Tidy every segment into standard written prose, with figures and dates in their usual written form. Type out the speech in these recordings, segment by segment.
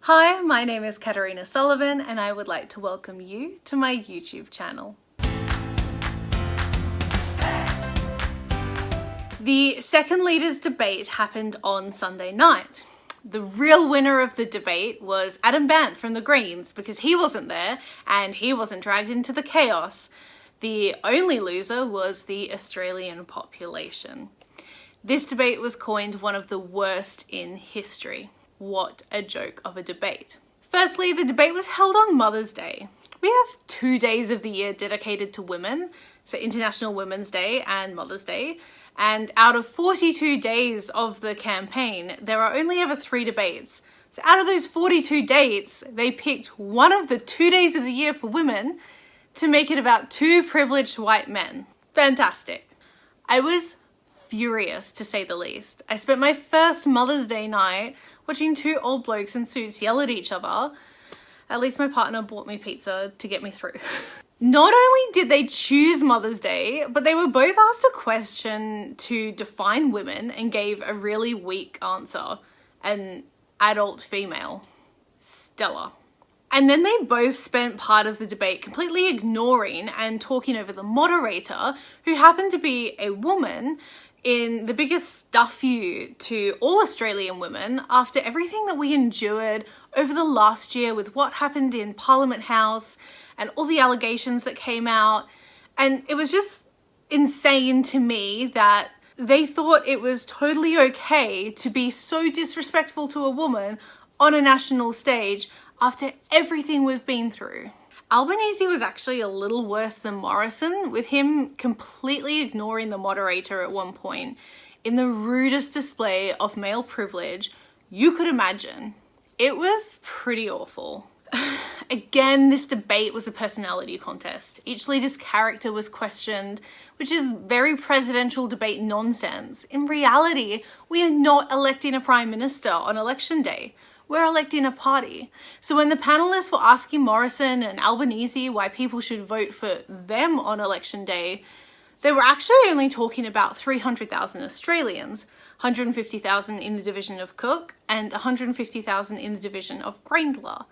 Hi, my name is Katarina Sullivan and I would like to welcome you to my YouTube channel. The second leaders' debate happened on Sunday night. The real winner of the debate was Adam Bandt from the Greens because he wasn't there and he wasn't dragged into the chaos. The only loser was the Australian population. This debate was coined one of the worst in history. What a joke of a debate. Firstly, the debate was held on Mother's Day. We have 2 days of the year dedicated to women, so International Women's Day and Mother's Day. And out of 42 days of the campaign, there are only ever 3 debates. So out of those 42 dates, they picked one of the 2 days of the year for women to make it about 2 privileged white men. Fantastic. I was furious, to say the least. I spent my first Mother's Day night watching 2 old blokes in suits yell at each other. At least my partner bought me pizza to get me through. Not only did they choose Mother's Day, but they were both asked a question to define women and gave a really weak answer. An adult female. Stellar. And then they both spent part of the debate completely ignoring and talking over the moderator, who happened to be a woman, in the biggest stuff you to all Australian women after everything that we endured over the last year with what happened in Parliament House and all the allegations that came out. And it was just insane to me that they thought it was totally okay to be so disrespectful to a woman on a national stage after everything we've been through. Albanese was actually a little worse than Morrison, with him completely ignoring the moderator at one point in the rudest display of male privilege you could imagine. It was pretty awful. Again, this debate was a personality contest. Each leader's character was questioned, which is very presidential debate nonsense. In reality, we are not electing a prime minister on election day. We're electing a party. So when the panelists were asking Morrison and Albanese why people should vote for them on election day, they were actually only talking about 300,000 Australians, 150,000 in the division of Cook and 150,000 in the division of Grayndler.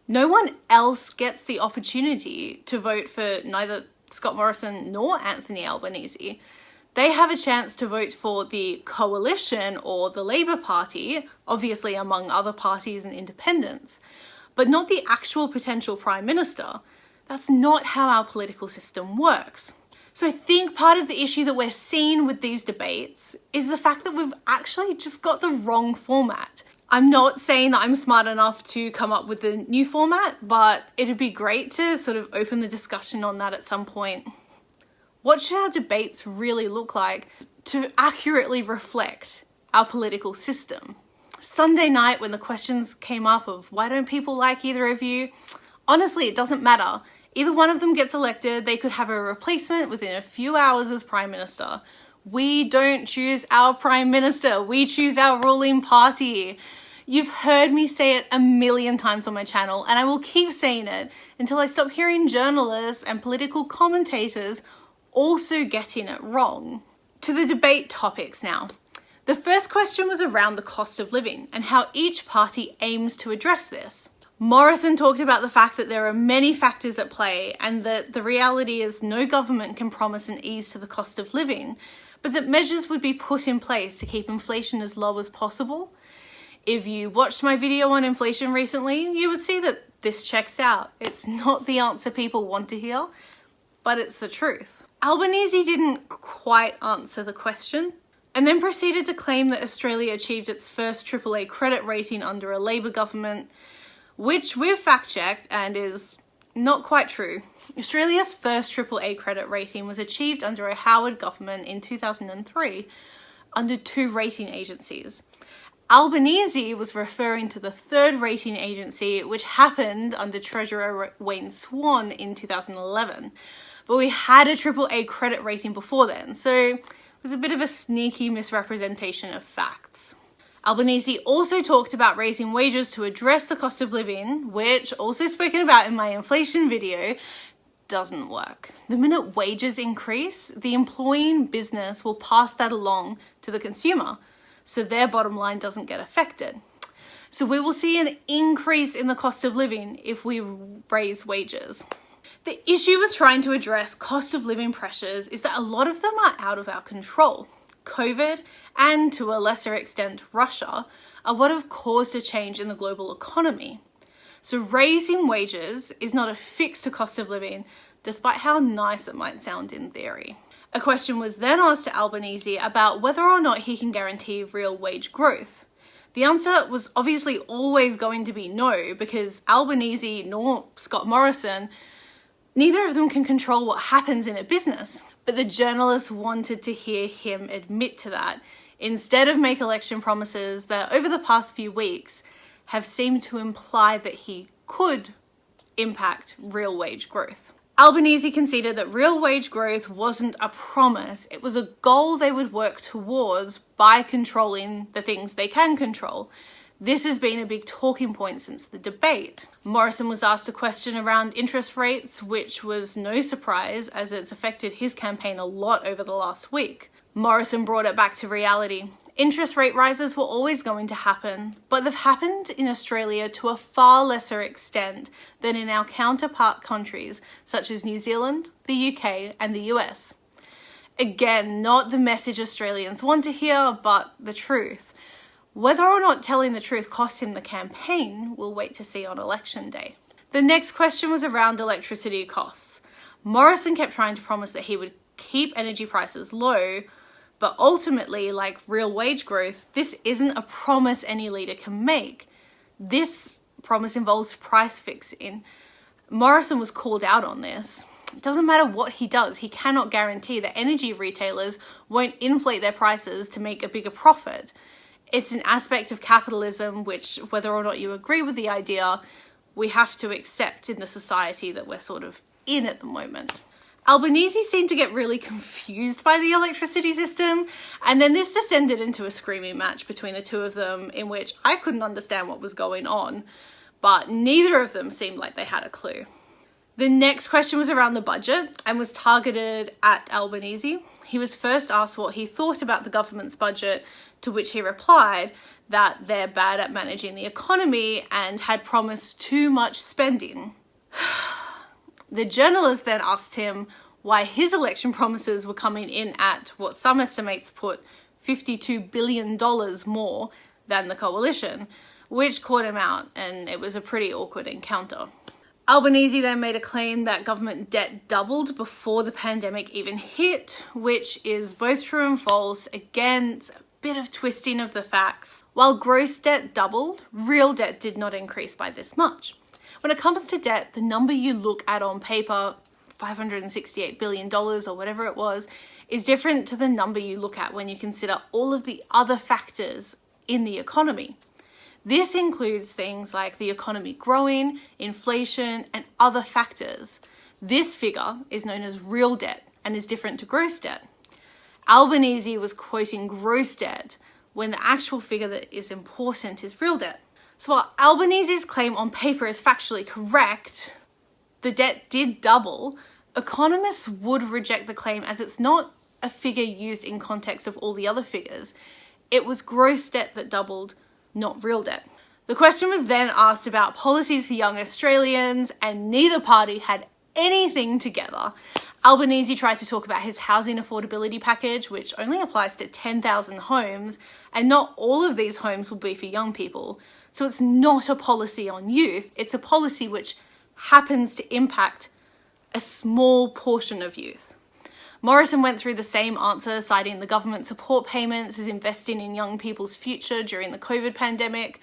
No one else gets the opportunity to vote for neither Scott Morrison nor Anthony Albanese. They have a chance to vote for the coalition or the Labor Party, obviously among other parties and independents, but not the actual potential Prime Minister. That's not how our political system works. So I think part of the issue that we're seeing with these debates is the fact that we've actually just got the wrong format. I'm not saying that I'm smart enough to come up with a new format, but it'd be great to sort of open the discussion on that at some point. What should our debates really look like to accurately reflect our political system? Sunday night, when the questions came up of why don't people like either of you, honestly, it doesn't matter. Either one of them gets elected, they could have a replacement within a few hours as Prime Minister. We don't choose our Prime Minister, we choose our ruling party. You've heard me say it a million times on my channel, and I will keep saying it until I stop hearing journalists and political commentators also getting it wrong. To the debate topics now. The first question was around the cost of living and how each party aims to address this. Morrison talked about the fact that there are many factors at play and that the reality is no government can promise an ease to the cost of living, but that measures would be put in place to keep inflation as low as possible. If you watched my video on inflation recently, you would see that this checks out. It's not the answer people want to hear, but it's the truth. Albanese didn't quite answer the question and then proceeded to claim that Australia achieved its first AAA credit rating under a Labor government, which we've fact-checked and is not quite true. Australia's first AAA credit rating was achieved under a Howard government in 2003 under 2 rating agencies. Albanese was referring to the 3rd rating agency, which happened under Treasurer Wayne Swan in 2011. But we had a AAA credit rating before then, so it was a bit of a sneaky misrepresentation of facts. Albanese also talked about raising wages to address the cost of living, which, also spoken about in my inflation video, doesn't work. The minute wages increase, the employing business will pass that along to the consumer, so their bottom line doesn't get affected. So we will see an increase in the cost of living if we raise wages. The issue with trying to address cost of living pressures is that a lot of them are out of our control. COVID, and to a lesser extent Russia, are what have caused a change in the global economy. So raising wages is not a fix to cost of living, despite how nice it might sound in theory. A question was then asked to Albanese about whether or not he can guarantee real wage growth. The answer was obviously always going to be no, because Albanese nor Scott Morrison, neither of them can control what happens in a business. But the journalists wanted to hear him admit to that, instead of make election promises that over the past few weeks have seemed to imply that he could impact real wage growth. Albanese conceded that real wage growth wasn't a promise, it was a goal they would work towards by controlling the things they can control. This has been a big talking point since the debate. Morrison was asked a question around interest rates, which was no surprise as it's affected his campaign a lot over the last week. Morrison brought it back to reality. Interest rate rises were always going to happen, but they've happened in Australia to a far lesser extent than in our counterpart countries such as New Zealand, the UK and the US. Again, not the message Australians want to hear, but the truth. Whether or not telling the truth cost him the campaign, we'll wait to see on election day. The next question was around electricity costs. Morrison kept trying to promise that he would keep energy prices low, but ultimately, like real wage growth, this isn't a promise any leader can make. This promise involves price fixing. Morrison was called out on this. It doesn't matter what he does, he cannot guarantee that energy retailers won't inflate their prices to make a bigger profit. It's an aspect of capitalism which, whether or not you agree with the idea, we have to accept in the society that we're sort of in at the moment. Albanese seemed to get really confused by the electricity system, and then this descended into a screaming match between the two of them in which I couldn't understand what was going on, but neither of them seemed like they had a clue. The next question was around the budget and was targeted at Albanese. He was first asked what he thought about the government's budget, to which he replied that they're bad at managing the economy and had promised too much spending. The journalist then asked him why his election promises were coming in at what some estimates put $52 billion more than the coalition, which caught him out, and it was a pretty awkward encounter. Albanese then made a claim that government debt doubled before the pandemic even hit, which is both true and false. Again, it's a bit of twisting of the facts. While gross debt doubled, real debt did not increase by this much. When it comes to debt, the number you look at on paper, $568 billion or whatever it was, is different to the number you look at when you consider all of the other factors in the economy. This includes things like the economy growing, inflation, and other factors. This figure is known as real debt and is different to gross debt. Albanese was quoting gross debt when the actual figure that is important is real debt. So while Albanese's claim on paper is factually correct, the debt did double, economists would reject the claim as it's not a figure used in context of all the other figures. It was gross debt that doubled, not real debt. The question was then asked about policies for young Australians, and neither party had anything together. Albanese tried to talk about his housing affordability package, which only applies to 10,000 homes, and not all of these homes will be for young people. So it's not a policy on youth, it's a policy which happens to impact a small portion of youth. Morrison went through the same answer, citing the government support payments as investing in young people's future during the COVID pandemic,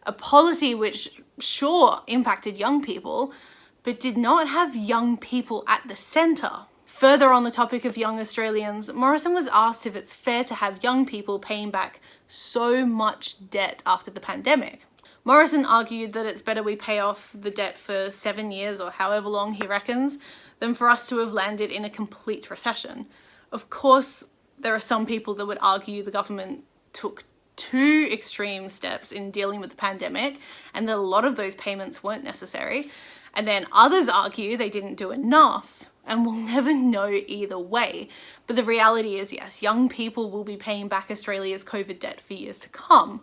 a policy which sure impacted young people, but did not have young people at the centre. Further on the topic of young Australians, Morrison was asked if it's fair to have young people paying back so much debt after the pandemic. Morrison argued that it's better we pay off the debt for 7 years or however long he reckons than for us to have landed in a complete recession. Of course, there are some people that would argue the government took too extreme steps in dealing with the pandemic and that a lot of those payments weren't necessary. And then others argue they didn't do enough, and we'll never know either way. But the reality is, yes, young people will be paying back Australia's COVID debt for years to come.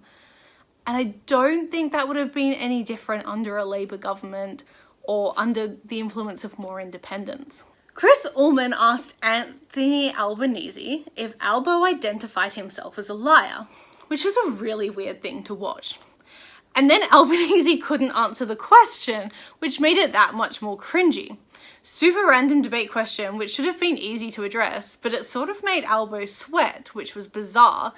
And I don't think that would have been any different under a Labour government or under the influence of more independents. Chris Ullman asked Anthony Albanese if Albo identified himself as a liar, which was a really weird thing to watch. And then Albanese couldn't answer the question, which made it that much more cringy. Super random debate question, which should have been easy to address, but it sort of made Albo sweat, which was bizarre.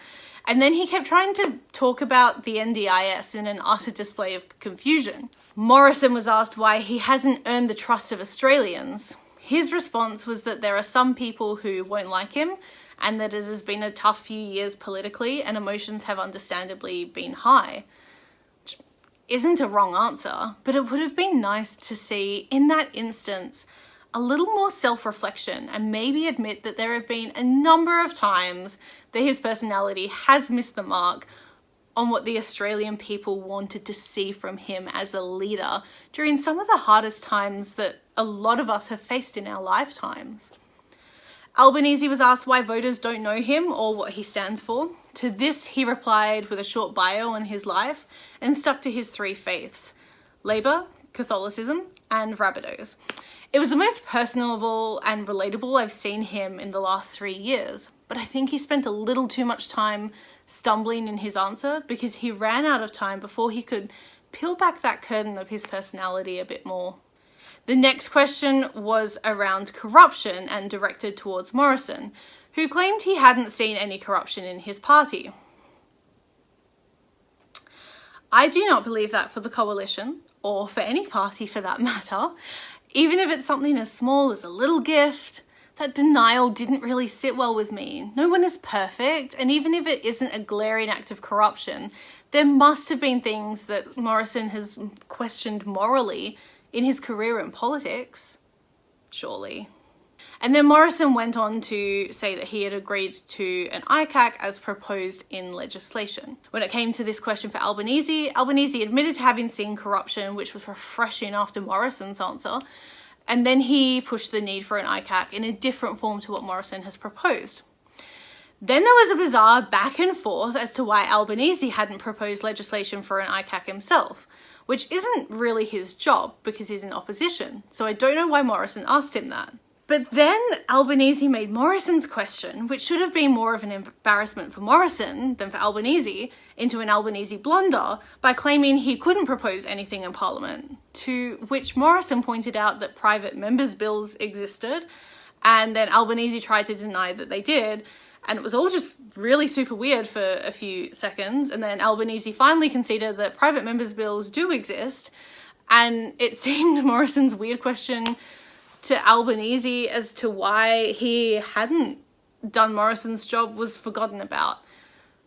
And then he kept trying to talk about the NDIS in an utter display of confusion. Morrison was asked why he hasn't earned the trust of Australians. His response was that there are some people who won't like him, and that it has been a tough few years politically, and emotions have understandably been high. Which isn't a wrong answer, but it would have been nice to see, in that instance, a little more self-reflection and maybe admit that there have been a number of times that his personality has missed the mark on what the Australian people wanted to see from him as a leader during some of the hardest times that a lot of us have faced in our lifetimes. Albanese was asked why voters don't know him or what he stands for. To this, he replied with a short bio on his life and stuck to his 3 faiths: Labour, Catholicism, and Rabbitohs. It was the most personable and relatable I've seen him in the last 3 years, but I think he spent a little too much time stumbling in his answer because he ran out of time before he could peel back that curtain of his personality a bit more. The next question was around corruption and directed towards Morrison, who claimed he hadn't seen any corruption in his party. I do not believe that for the coalition, or for any party for that matter. Even if it's something as small as a little gift, that denial didn't really sit well with me. No one is perfect, and even if it isn't a glaring act of corruption, there must have been things that Morrison has questioned morally in his career in politics, surely. And then Morrison went on to say that he had agreed to an ICAC as proposed in legislation. When it came to this question for Albanese, Albanese admitted to having seen corruption, which was refreshing after Morrison's answer. And then he pushed the need for an ICAC in a different form to what Morrison has proposed. Then there was a bizarre back and forth as to why Albanese hadn't proposed legislation for an ICAC himself, which isn't really his job because he's in opposition. So I don't know why Morrison asked him that. But then Albanese made Morrison's question, which should have been more of an embarrassment for Morrison than for Albanese, into an Albanese blunder by claiming he couldn't propose anything in Parliament, to which Morrison pointed out that private members' bills existed, and then Albanese tried to deny that they did, and it was all just really super weird for a few seconds, and then Albanese finally conceded that private members' bills do exist, and it seemed Morrison's weird question to Albanese as to why he hadn't done Morrison's job was forgotten about.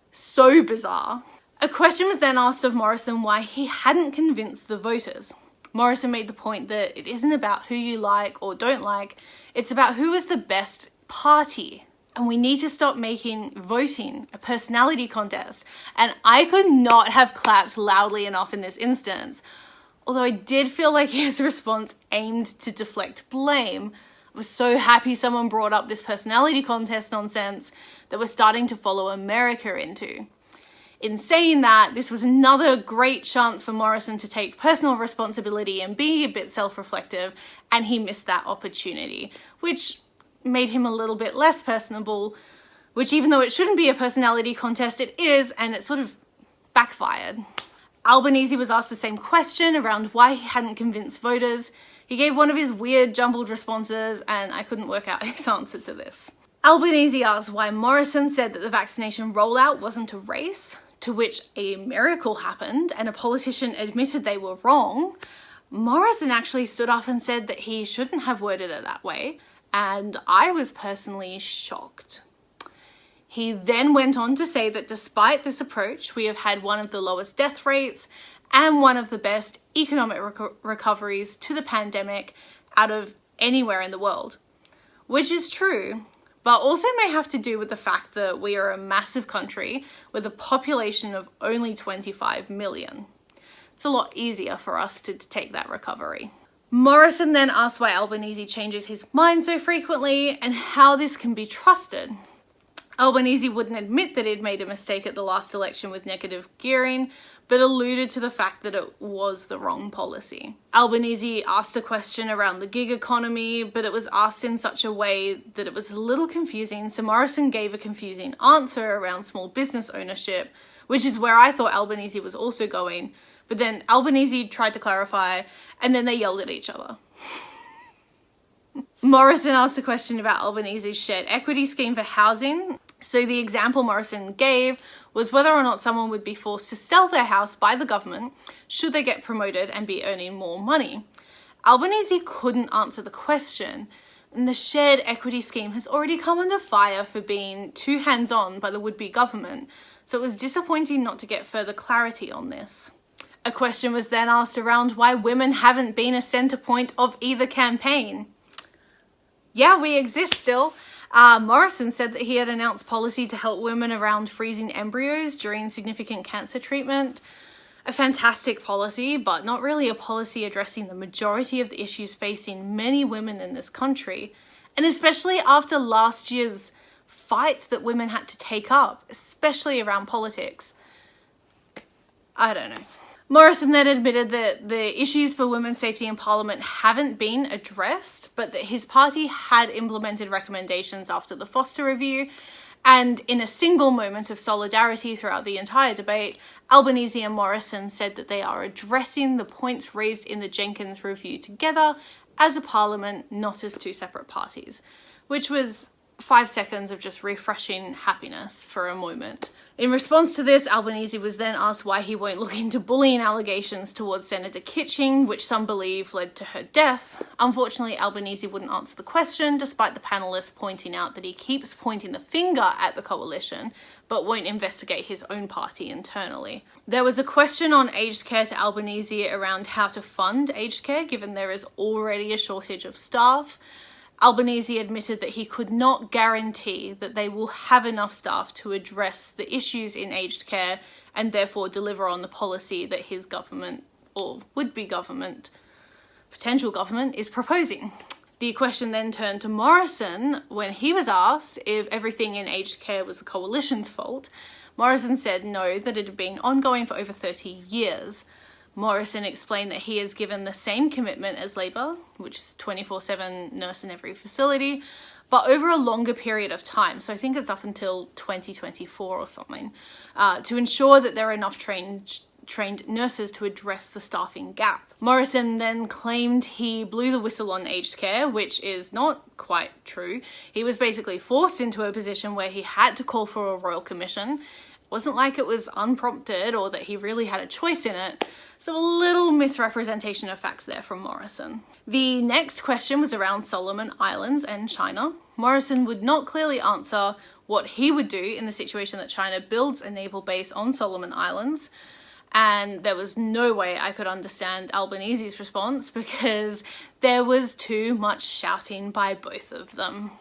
So bizarre. A question was then asked of Morrison why he hadn't convinced the voters. Morrison made the point that it isn't about who you like or don't like, it's about who is the best party. And we need to stop making voting a personality contest. And I could not have clapped loudly enough in this instance. Although I did feel like his response aimed to deflect blame. I was so happy someone brought up this personality contest nonsense that we're starting to follow America into. In saying that, this was another great chance for Morrison to take personal responsibility and be a bit self-reflective, and he missed that opportunity, which made him a little bit less personable, which even though it shouldn't be a personality contest, it is, and it sort of backfired. Albanese was asked the same question around why he hadn't convinced voters. He gave one of his weird jumbled responses and I couldn't work out his answer to this. Albanese asked why Morrison said that the vaccination rollout wasn't a race, to which a miracle happened and a politician admitted they were wrong. Morrison actually stood up and said that he shouldn't have worded it that way, and I was personally shocked. He then went on to say that despite this approach, we have had one of the lowest death rates and one of the best economic recoveries to the pandemic out of anywhere in the world, which is true, but also may have to do with the fact that we are a massive country with a population of only 25 million. It's a lot easier for us to take that recovery. Morrison then asked why Albanese changes his mind so frequently and how this can be trusted. Albanese wouldn't admit that he'd made a mistake at the last election with negative gearing, but alluded to the fact that it was the wrong policy. Albanese asked a question around the gig economy, but it was asked in such a way that it was a little confusing, so Morrison gave a confusing answer around small business ownership, which is where I thought Albanese was also going, but then Albanese tried to clarify, and then they yelled at each other. Morrison asked a question about Albanese's shared equity scheme for housing. So the example Morrison gave was whether or not someone would be forced to sell their house by the government should they get promoted and be earning more money. Albanese couldn't answer the question, and the shared equity scheme has already come under fire for being too hands-on by the would-be government, so it was disappointing not to get further clarity on this. A question was then asked around why women haven't been a centre point of either campaign. Yeah, we exist still. Morrison said that he had announced policy to help women around freezing embryos during significant cancer treatment. A fantastic policy, but not really a policy addressing the majority of the issues facing many women in this country, and especially after last year's fight that women had to take up, especially around politics. I don't know. Morrison then admitted that the issues for women's safety in Parliament haven't been addressed, but that his party had implemented recommendations after the Foster Review, and in a single moment of solidarity throughout the entire debate, Albanese and Morrison said that they are addressing the points raised in the Jenkins Review together as a Parliament, not as two separate parties, which was 5 seconds of just refreshing happiness for a moment. In response to this, Albanese was then asked why he won't look into bullying allegations towards Senator Kitching, which some believe led to her death. Unfortunately, Albanese wouldn't answer the question, despite the panellists pointing out that he keeps pointing the finger at the coalition, but won't investigate his own party internally. There was a question on aged care to Albanese around how to fund aged care, given there is already a shortage of staff. Albanese admitted that he could not guarantee that they will have enough staff to address the issues in aged care and therefore deliver on the policy that his government, or would-be government, potential government, is proposing. The question then turned to Morrison when he was asked if everything in aged care was the coalition's fault. Morrison said no, that it had been ongoing for over 30 years. Morrison explained that he has given the same commitment as Labor, which is 24/7 nurse in every facility, but over a longer period of time, so I think it's up until 2024 or something, to ensure that there are enough trained nurses to address the staffing gap. Morrison then claimed he blew the whistle on aged care, which is not quite true. He was basically forced into a position where he had to call for a royal commission. It wasn't like it was unprompted or that he really had a choice in it. So a little misrepresentation of facts there from Morrison. The next question was around Solomon Islands and China. Morrison would not clearly answer what he would do in the situation that China builds a naval base on Solomon Islands. And there was no way I could understand Albanese's response because there was too much shouting by both of them.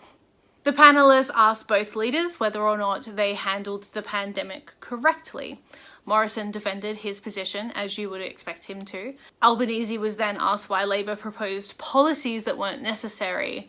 The panelists asked both leaders whether or not they handled the pandemic correctly. Morrison defended his position, as you would expect him to. Albanese was then asked why Labor proposed policies that weren't necessary.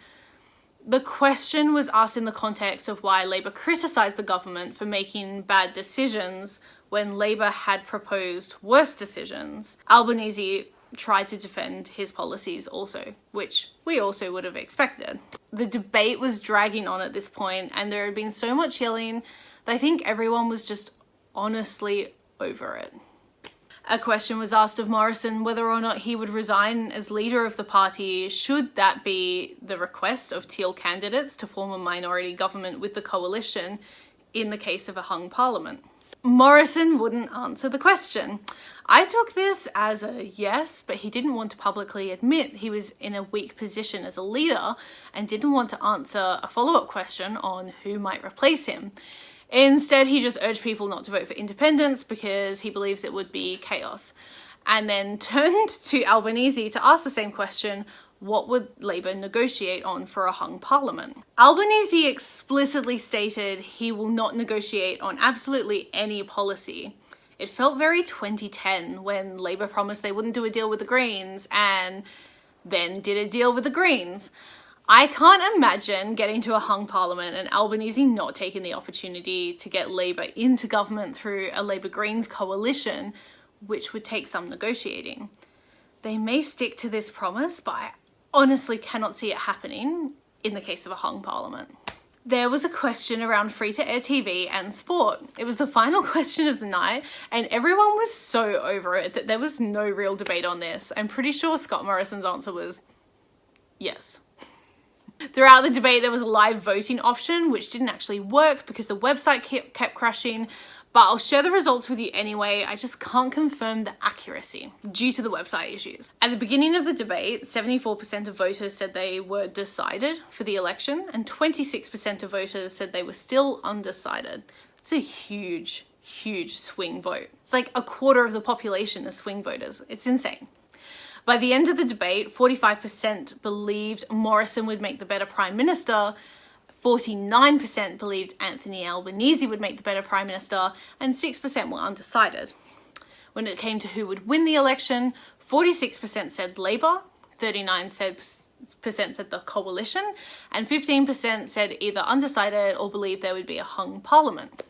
The question was asked in the context of why Labor criticised the government for making bad decisions when Labor had proposed worse decisions. Albanese tried to defend his policies also, which we also would have expected. The debate was dragging on at this point, and there had been so much yelling that I think everyone was just honestly over it. A question was asked of Morrison whether or not he would resign as leader of the party should that be the request of Teal candidates to form a minority government with the coalition in the case of a hung parliament. Morrison wouldn't answer the question. I took this as a yes, but he didn't want to publicly admit he was in a weak position as a leader and didn't want to answer a follow-up question on who might replace him. Instead, he just urged people not to vote for independence because he believes it would be chaos. And then turned to Albanese to ask the same question, what would Labor negotiate on for a hung parliament? Albanese explicitly stated he will not negotiate on absolutely any policy. It felt very 2010 when Labor promised they wouldn't do a deal with the Greens and then did a deal with the Greens. I can't imagine getting to a hung parliament and Albanese not taking the opportunity to get Labor into government through a Labor Greens coalition which would take some negotiating. They may stick to this promise, but I honestly cannot see it happening in the case of a hung parliament. There was a question around free-to-air TV and sport. It was the final question of the night, and everyone was so over it that there was no real debate on this. I'm pretty sure Scott Morrison's answer was yes. Throughout the debate, there was a live voting option, which didn't actually work because the website kept crashing, but I'll share the results with you anyway. I just can't confirm the accuracy due to the website issues. At the beginning of the debate, 74% of voters said they were decided for the election, and 26% of voters said they were still undecided. It's a huge, huge swing vote. It's like a quarter of the population is swing voters. It's insane. By the end of the debate, 45% believed Morrison would make the better Prime Minister, 49% believed Anthony Albanese would make the better Prime Minister, and 6% were undecided. When it came to who would win the election, 46% said Labour, 39% said the Coalition, and 15% said either undecided or believed there would be a hung parliament.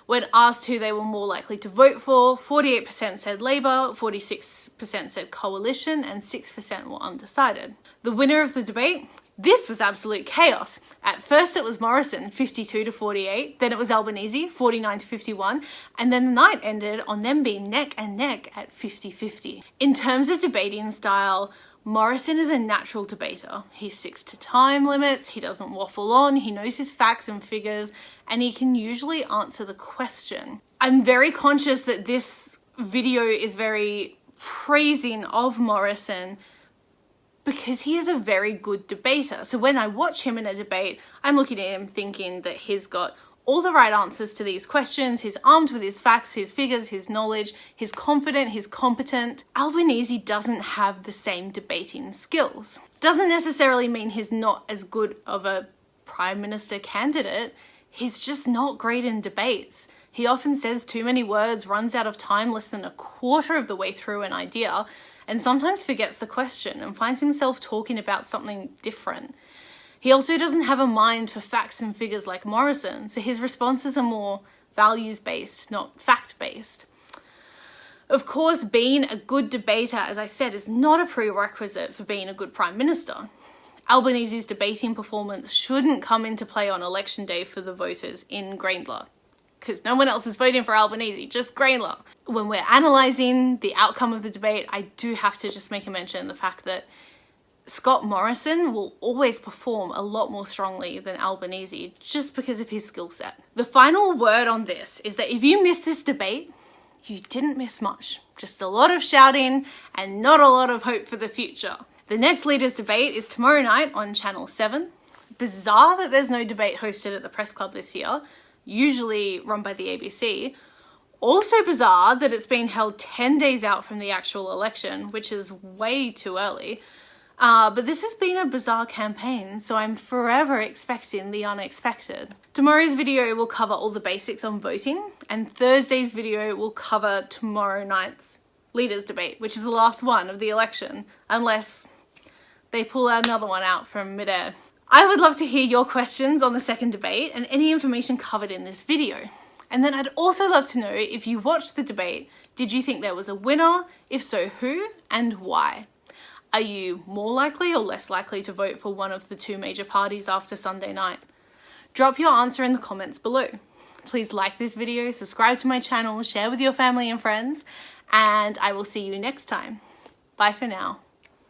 When asked who they were more likely to vote for, 48% said Labour, 46% said Coalition, and 6% were undecided. The winner of the debate? This was absolute chaos. At first it was Morrison, 52-48, then it was Albanese, 49-51, and then the night ended on them being neck and neck at 50-50. In terms of debating style, Morrison is a natural debater. He sticks to time limits, he doesn't waffle on, he knows his facts and figures, and he can usually answer the question. I'm very conscious that this video is very praising of Morrison because he is a very good debater. So when I watch him in a debate, I'm looking at him thinking that he's got all the right answers to these questions, he's armed with his facts, his figures, his knowledge, he's confident, he's competent. Albanese doesn't have the same debating skills. Doesn't necessarily mean he's not as good of a Prime Minister candidate, he's just not great in debates. He often says too many words, runs out of time less than a quarter of the way through an idea, and sometimes forgets the question and finds himself talking about something different. He also doesn't have a mind for facts and figures like Morrison, so his responses are more values-based, not fact-based. Of course, being a good debater, as I said, is not a prerequisite for being a good Prime Minister. Albanese's debating performance shouldn't come into play on election day for the voters in Greenlaw, because no one else is voting for Albanese, just Greenlaw. When we're analysing the outcome of the debate, I do have to just make a mention of the fact that Scott Morrison will always perform a lot more strongly than Albanese just because of his skill set. The final word on this is that if you miss this debate, you didn't miss much. Just a lot of shouting and not a lot of hope for the future. The next leaders debate is tomorrow night on Channel 7. Bizarre that there's no debate hosted at the Press Club this year, usually run by the ABC. Also bizarre that it's been held 10 days out from the actual election, which is way too early. But this has been a bizarre campaign, so I'm forever expecting the unexpected. Tomorrow's video will cover all the basics on voting, and Thursday's video will cover tomorrow night's leaders debate, which is the last one of the election, unless they pull another one out from midair. I would love to hear your questions on the second debate and any information covered in this video. And then I'd also love to know, if you watched the debate, did you think there was a winner? If so, who and why? Are you more likely or less likely to vote for one of the two major parties after Sunday night? Drop your answer in the comments below. Please like this video, subscribe to my channel, share with your family and friends, and I will see you next time. Bye for now.